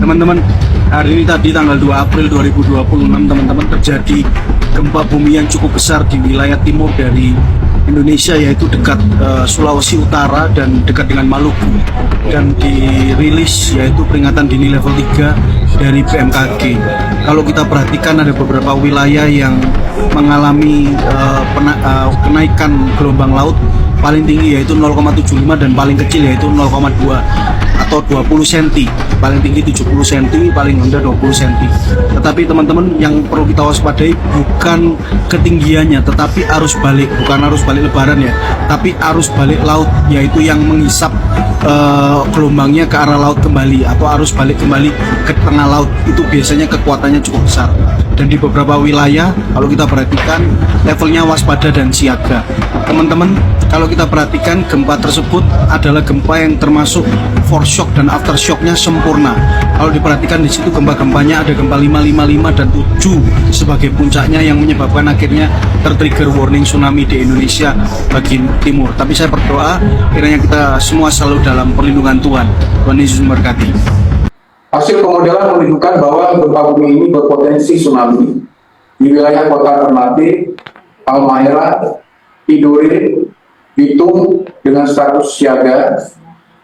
Teman-teman, hari ini tadi tanggal 2 April 2026 teman-teman, terjadi gempa bumi yang cukup besar di wilayah timur dari Indonesia, yaitu dekat Sulawesi Utara dan dekat dengan Maluku, dan dirilis yaitu peringatan dini level 3 dari BMKG. Kalau kita perhatikan ada beberapa wilayah yang mengalami kenaikan gelombang laut paling tinggi yaitu 0,75 dan paling kecil yaitu 0,2 atau 20 cm, paling tinggi 70 cm, paling rendah 20 cm. Tetapi teman-teman, yang perlu kita waspadai bukan ketinggiannya, tetapi arus balik, bukan arus balik lebaran ya, tapi arus balik laut, yaitu yang menghisap gelombangnya ke arah laut kembali, atau arus balik kembali ke tengah laut. Itu biasanya kekuatannya cukup besar, dan di beberapa wilayah kalau kita perhatikan levelnya waspada dan siaga. Teman-teman, kalau kita perhatikan gempa tersebut adalah gempa yang termasuk foreshock dan aftershocknya sempurna. Kalau diperhatikan di situ gempa-gempanya ada gempa 555 dan 7 sebagai puncaknya, yang menyebabkan akhirnya tertrigger warning tsunami di Indonesia bagian timur. Tapi saya berdoa kiranya kita semua selalu dalam perlindungan Tuhan. Tuhan Yesus memberkati. Hasil pemodelan menunjukkan bahwa gempa bumi ini berpotensi tsunami di wilayah kota Ternate, Halmahera, Tidore, Bitung dengan status siaga,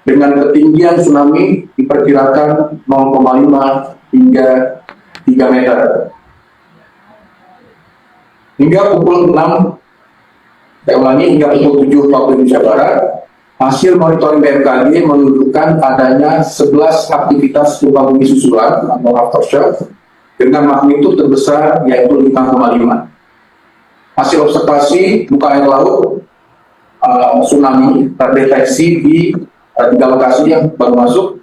dengan ketinggian tsunami diperkirakan 0,5 hingga 3 meter. Hingga pukul 6, saya ulangi, hingga pukul 7 waktu Indonesia Barat, hasil monitoring BMKG menunjukkan adanya 11 aktivitas gempa bumi susulan atau aftershock dengan magnitud terbesar yaitu 5,5. Hasil observasi muka air laut tsunami terdeteksi di 3 lokasi yang baru masuk,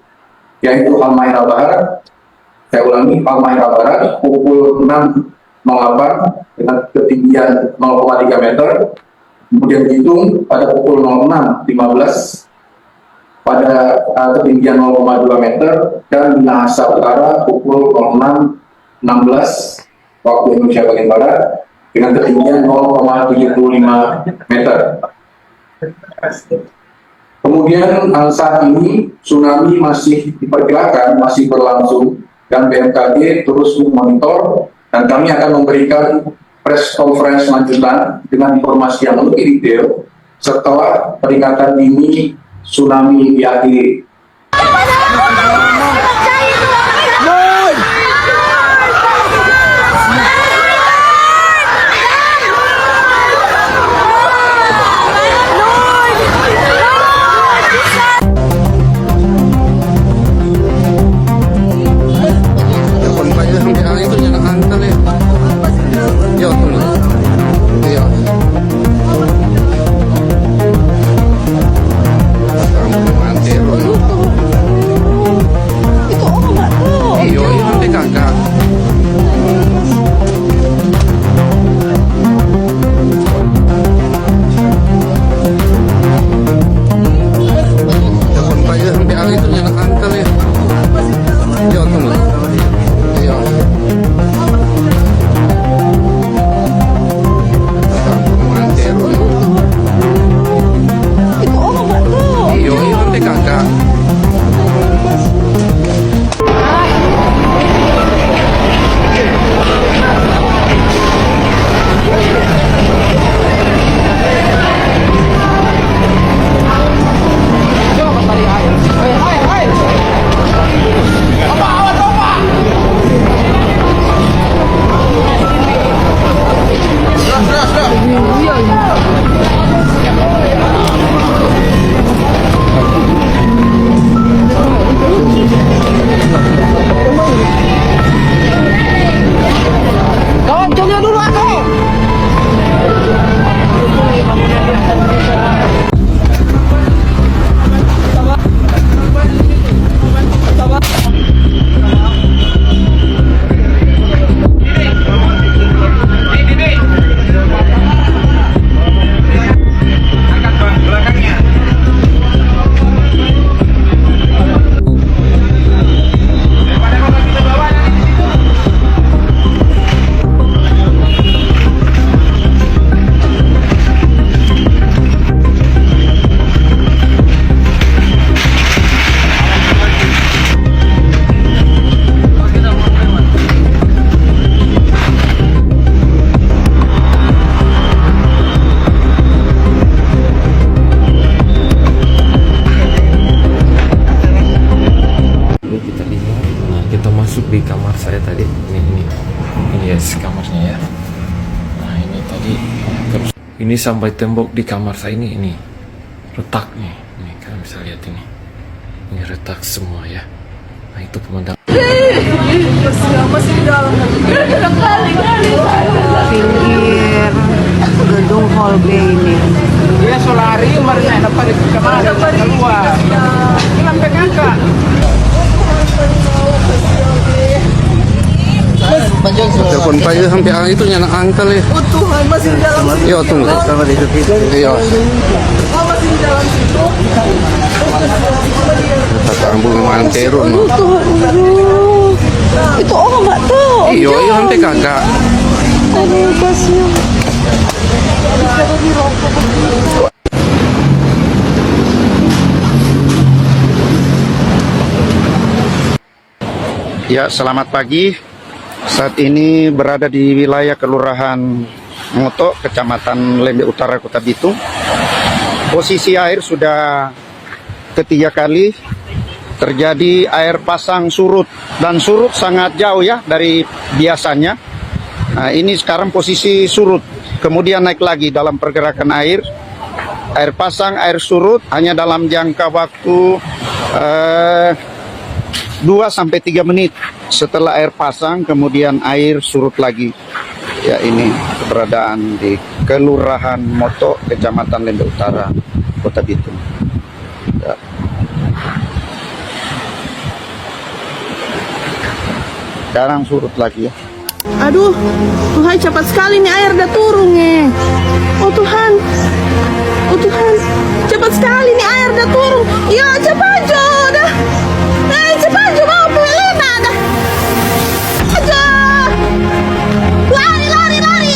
yaitu Halmahera Barat, saya ulangi, Halmahera Barat pukul 6.08 dengan ketinggian 0,3 meter, kemudian Bitung pada pukul 06.15 pada ketinggian 0,2 meter, dan Minahasa Utara pukul 06.16 waktu Indonesia bagian Barat dengan ketinggian 0,75 meter. Kemudian saat ini tsunami masih diperkirakan masih berlangsung, dan BMKG terus memonitor, dan kami akan memberikan press conference lanjutan dengan informasi yang lebih detail setelah peringatan dini tsunami diakhiri. di kamar saya tadi. Ini yes kamarnya ya. Nah ini tadi terus ini sampai tembok di kamar saya ini retak nih. Ini kalian bisa lihat ini retak semua ya. Nah itu pemandangan. Masih di dalam pinggir gedung Hall B ini. Dia solari kemarin dapat kemana keluar. Hilang kakak. Telepon Pak itu sampai itu nyana angkel ya. Oh Tuhan, masih di dalam situ. Iya tunggu. Iya. Oh, masih di dalam situ. Kata ambung malam terun. Oh Tuhan, aduh. Itu orang nggak tahu. Iya sampai kakak. Aduh, kasihan. Ya, selamat pagi. Saat ini berada di wilayah Kelurahan Ngoto, Kecamatan Lembe Utara, Kota Bitung. Posisi air sudah ketiga kali terjadi air pasang surut, dan surut sangat jauh ya dari biasanya. Nah, ini sekarang posisi surut, kemudian naik lagi dalam pergerakan air. Air pasang, air surut hanya dalam jangka waktu 2-3 menit setelah air pasang, kemudian air surut lagi. Ya, ini keberadaan di Kelurahan Moto, Kecamatan Lembe Utara, Kota Bitung. Ya. Sekarang surut lagi ya. Aduh, Tuhan cepat sekali nih air udah turun nih. Oh Tuhan, cepat sekali nih air udah turun. Ya cepat Jo, dah. Cepat Jo, mau pulang dah. Jo,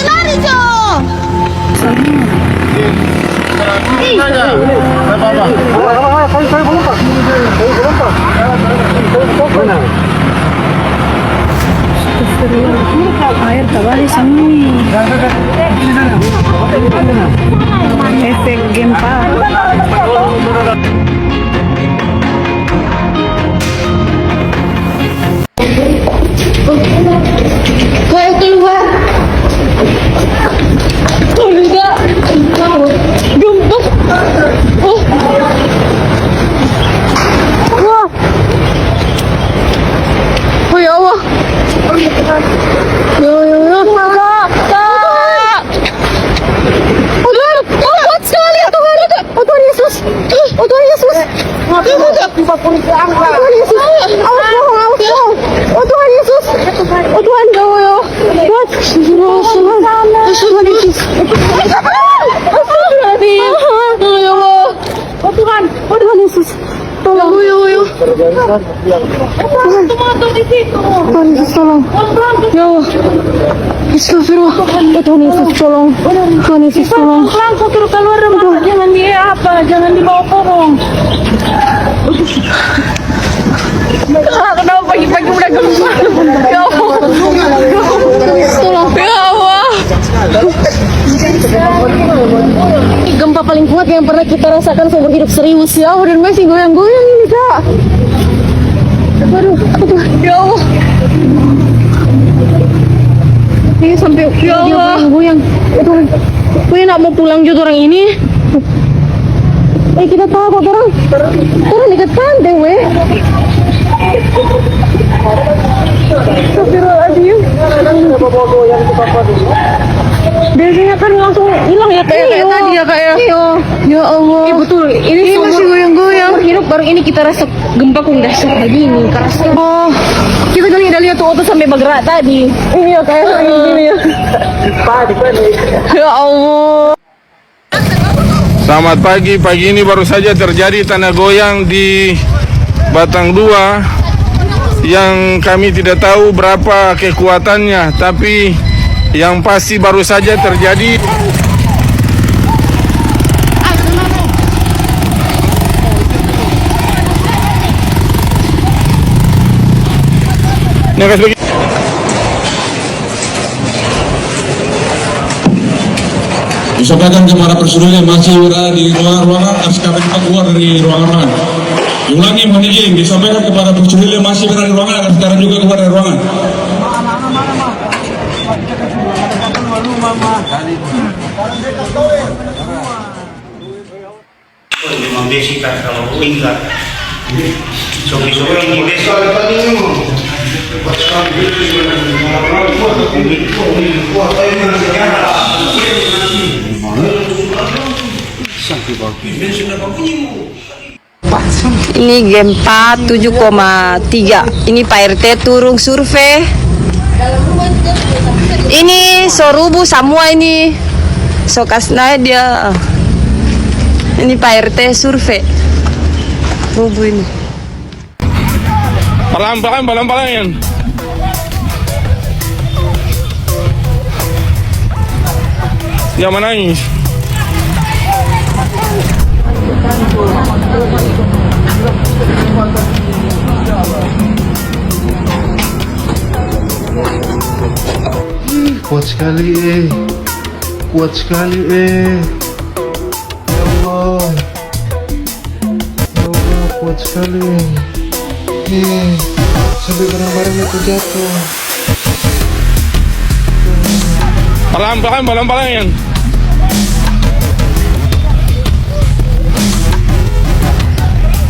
lari Jo. Air kembali sini. Efek gempa. Kayak keluar. Tidak. Gempa. Oh. Wah. Oh ya Allah. Yo. Kak. Udah, kuat sekali ya Tuhan. Oh Tuhan Yesus. Oh Tuhan Yesus. Oh Tuhan Yesus. Awas. Oh Tuhan Yesus. Oh Tuhan yo. Tuhan. Tuhan Yesus. Ya Allah. Oh Tuhan. Oh Tuhan Yesus. Tolong. Yo. Tuhan di situ. Tuhan Yesus tolong. Ya Allah. Astagfirullah. Oh Tuhan Yesus tolong. Tuhan Yesus tolong. Langsung turun keluar rumah. Jangan dibawa korong. Kenapa pagi-pagi udah gempa? Ya Allah. Tolong. Ya Allah. Gempa paling kuat yang pernah kita rasakan seumur hidup, serius ya. Dan masih goyang-goyang ini Kak. Aduh. Ya Allah. Ini sampai ya Allah. Goyang. Gue nak mau pulang juga orang ini. Kita takut orang dekat pantai weh. Astagfirullahaladzim. Biasanya kan langsung hilang ya kayak tadi ya Kak ya. Ya Allah. Betul. Ini masih goyang-goyang. Hidup baru ini kita rasa gempa pun dahsyat lagi ini. Oh, kita kan udah lihat tuh otot sampai bergerak tadi. Ini ya kayak gini ya. Ya Allah. Selamat pagi. Pagi ini baru saja terjadi tanah goyang di Batang 2 yang kami tidak tahu berapa kekuatannya, tapi yang pasti baru saja terjadi. Disampaikan kepada personil yang masih berada di ruangan, harus kami keluar dari ruangan. Ulangi mohon izin disampaikan kepada Bu Juhil yang masih berada di ruangan akan sekarang juga keluar dari ruangan. Membesikan kalau enggak sore-sore ini besok ini gempa 7,3. Ini Pak RT turun survei. Ini sorubu semua ini. Sokasna dia. Ini Pak RT survei. Rubuh ini. Pelan-pelan. Jangan menangis. Kuat sekali kuat sekali ya Allah kuat sekali sampai barang-barang itu jatuh. Pelan-pelan.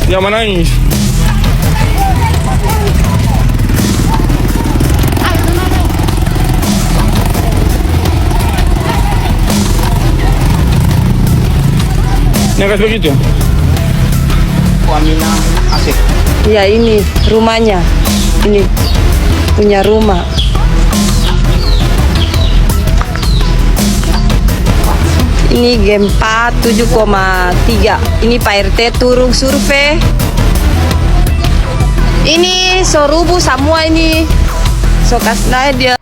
Jangan menangis. Yang kayak begitu. Wamina asik. Ya ini rumahnya. Ini punya rumah. Ini gempa 7,3. Ini Pak RT turun survei. Ini sorubu semua ini. Sokasna dia.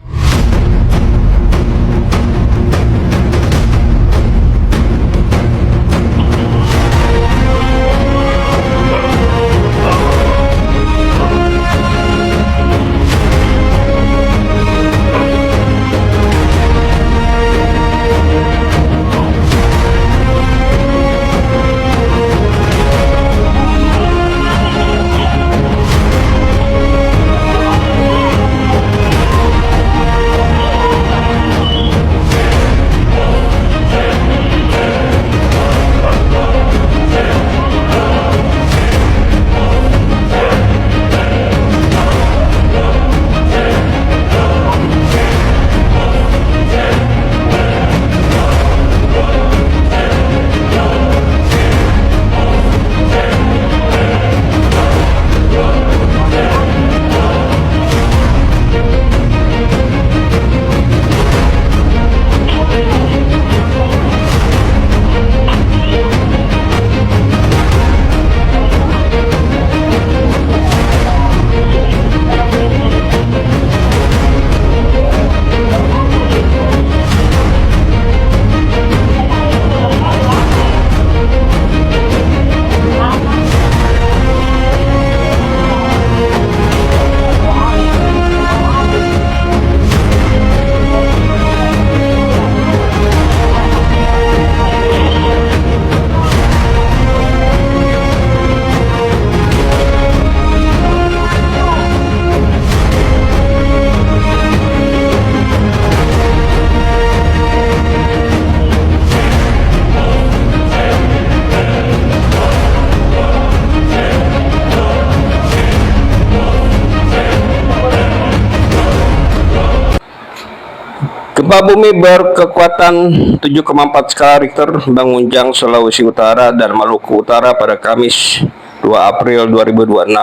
Gempa bumi berkekuatan 7,4 skala Richter menguncang Sulawesi Utara dan Maluku Utara pada Kamis 2 April 2026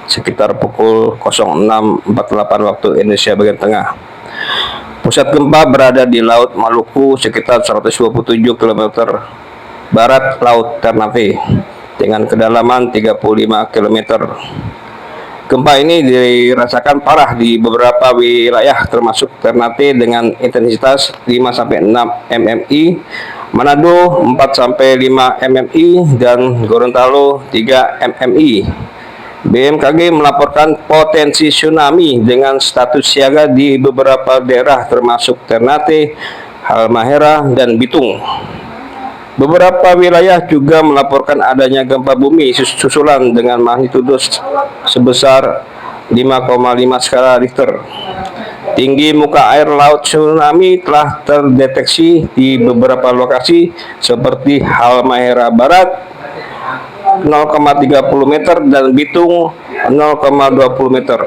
sekitar pukul 06.48 waktu Indonesia bagian tengah. Pusat gempa berada di Laut Maluku sekitar 127 km barat Laut Ternate dengan kedalaman 35 km. Gempa ini dirasakan parah di beberapa wilayah termasuk Ternate dengan intensitas 5-6 mmi, Manado 4-5 mmi, dan Gorontalo 3 mmi. BMKG melaporkan potensi tsunami dengan status siaga di beberapa daerah termasuk Ternate, Halmahera, dan Bitung. Beberapa wilayah juga melaporkan adanya gempa bumi susulan dengan magnitudo sebesar 5,5 skala Richter. Tinggi muka air laut tsunami telah terdeteksi di beberapa lokasi seperti Halmahera Barat 0,30 meter dan Bitung 0,20 meter.